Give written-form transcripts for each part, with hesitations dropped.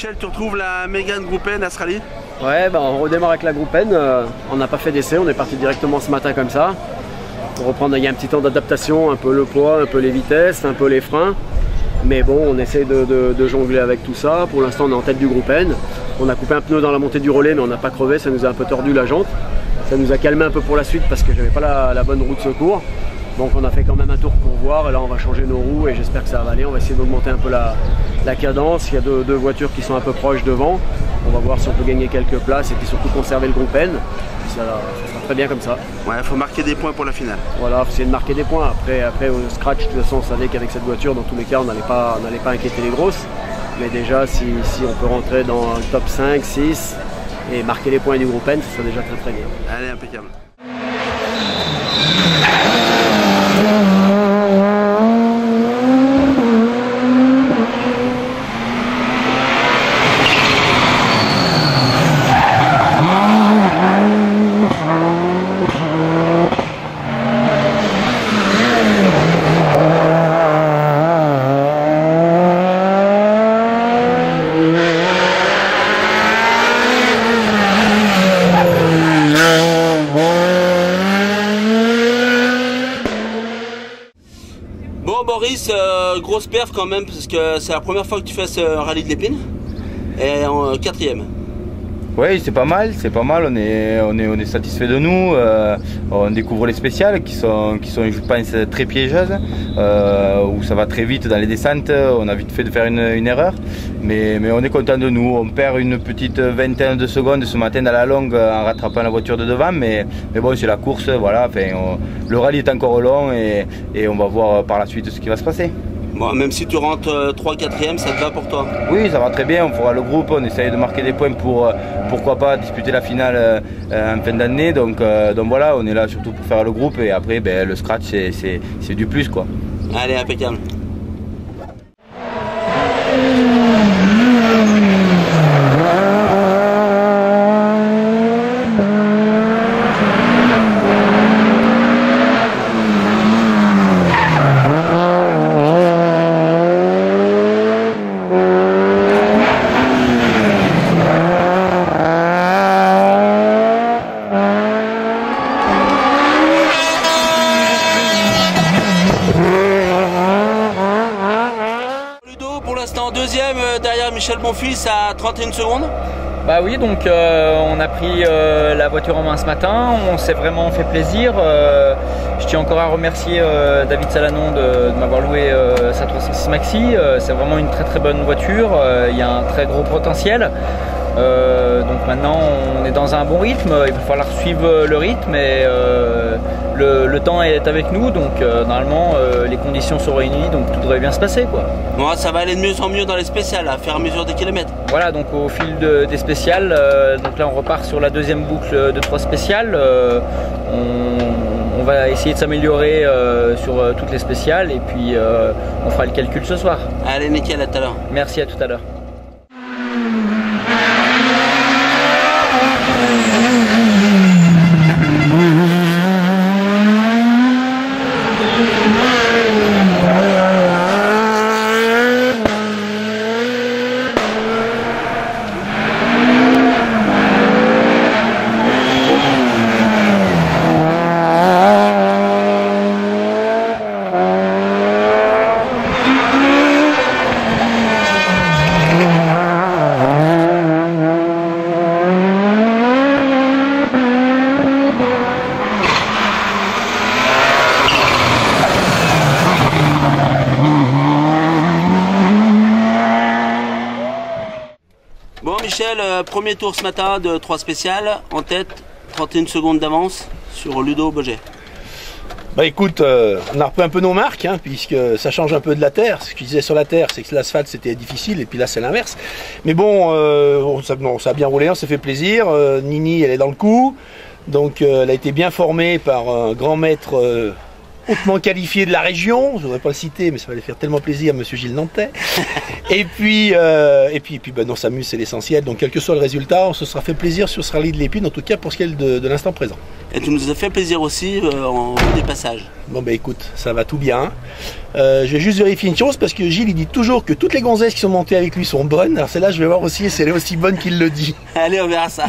Michel, tu retrouves la Mégane Groupe N à ce rallye? Ouais, on redémarre avec la Groupe N. On n'a pas fait d'essai, on est parti directement ce matin comme ça. Pour reprendre, il y a un petit temps d'adaptation, un peu le poids, un peu les vitesses, un peu les freins. Mais bon, on essaie de jongler avec tout ça. Pour l'instant, on est en tête du Groupe N. On a coupé un pneu dans la montée du relais, mais on n'a pas crevé, ça nous a un peu tordu la jante. Ça nous a calmé un peu pour la suite parce que j'avais pas la bonne roue de secours. Donc on a fait quand même un tour pour voir, et là on va changer nos roues et j'espère que ça va aller. On va essayer d'augmenter un peu la cadence. Il y a deux voitures qui sont un peu proches devant. On va voir si on peut gagner quelques places et puis surtout conserver le Groupe N. Ça sera très bien comme ça. Ouais, il faut marquer des points pour la finale. Voilà, il faut essayer de marquer des points. Après au scratch, de toute façon, on savait qu'avec cette voiture, dans tous les cas, on n'allait pas inquiéter les grosses. Mais déjà, si on peut rentrer dans le top 5, 6 et marquer les points du Groupe N, ce serait déjà très bien. Allez, impeccable. Bon Boris, grosse perf quand même parce que c'est la première fois que tu fais ce rallye de l'Épine et en quatrième. Oui, c'est pas mal, on est satisfait de nous. On découvre les spéciales qui sont je pense très piégeuses, où ça va très vite dans les descentes. On a vite fait de faire une erreur, mais on est content de nous. On perd une petite vingtaine de secondes ce matin dans la longue en rattrapant la voiture de devant, mais bon, c'est la course, voilà. Enfin, le rallye est encore long et on va voir par la suite ce qui va se passer. Bon, même si tu rentres 3-4e, ça te va pour toi? Oui, ça va très bien, on fera le groupe, on essaye de marquer des points pour pourquoi pas disputer la finale en fin d'année. Donc voilà, on est là surtout pour faire le groupe et après le scratch c'est du plus quoi. Allez, impeccable. Pour l'instant deuxième derrière Michel Bonfils à 31 secondes. Bah oui, donc on a pris la voiture en main ce matin, on s'est vraiment fait plaisir. Je tiens encore à remercier David Salanon de m'avoir loué sa 306 Maxi. C'est vraiment une très bonne voiture, il y a un très gros potentiel. Donc maintenant on est dans un bon rythme, il va falloir suivre le rythme et le temps est avec nous, donc normalement les conditions sont réunies, donc tout devrait bien se passer quoi. Bon, ça va aller de mieux en mieux dans les spéciales, à faire à mesure des kilomètres. Voilà, donc au fil des spéciales, donc là on repart sur la deuxième boucle de 3 spéciales. On va essayer de s'améliorer sur toutes les spéciales et puis on fera le calcul ce soir. Allez nickel, à tout à l'heure. Merci, à tout à l'heure. Bon Michel, premier tour ce matin de 3 spéciales, en tête, 31 secondes d'avance sur Ludo Boget. Bah écoute, on a repris un peu nos marques, hein, puisque ça change un peu de la terre. Ce que je disais sur la terre, c'est que l'asphalte c'était difficile, et puis là c'est l'inverse. Mais bon, ça a bien roulé, on s'est fait plaisir. Nini, elle est dans le coup, donc elle a été bien formée par un grand maître hautement qualifié de la région. Je ne voudrais pas le citer, mais ça va lui faire tellement plaisir, monsieur Gilles Nantais. Et puis ben, on s'amuse, c'est l'essentiel. Donc, quel que soit le résultat, on se sera fait plaisir sur ce rallye de l'Épine, en tout cas pour ce qui est de l'instant présent. Et tu nous as fait plaisir aussi en haut des passages. Bon, ben écoute, ça va tout bien. Je vais juste vérifier une chose, parce que Gilles, il dit toujours que toutes les gonzesses qui sont montées avec lui sont bonnes. Alors, celle-là, je vais voir aussi si elle est aussi bonne qu'il le dit. Allez, on verra ça.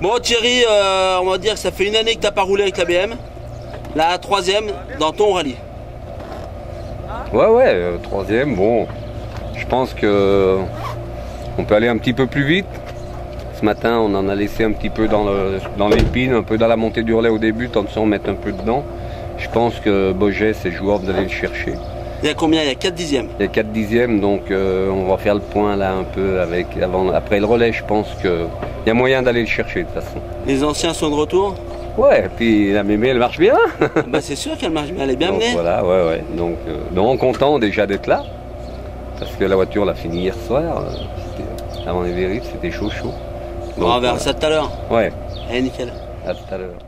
Bon Thierry, on va dire que ça fait une année que tu n'as pas roulé avec la BM. La troisième dans ton rallye. Ouais, troisième, bon. Je pense que on peut aller un petit peu plus vite. Ce matin, on en a laissé un petit peu dans l'épine, un peu dans la montée du relais au début, tant de s'en mettre un peu dedans. Je pense que Boget, c'est jouable d'aller le chercher. Il y a combien? Il y a 4 dixièmes. Il y a 4 dixièmes, donc on va faire le point là un peu après le relais. Je pense qu'il y a moyen d'aller le chercher de toute façon. Les anciens sont de retour? Ouais, puis la mémé, elle marche bien. Bah c'est sûr qu'elle marche bien, elle est bien menée. Voilà, ouais. Donc content déjà d'être là. Parce que la voiture l'a fini hier soir. Avant les vérités, c'était chaud. Bon, on verra ça tout à l'heure. Ouais. Allez, nickel. À tout à l'heure.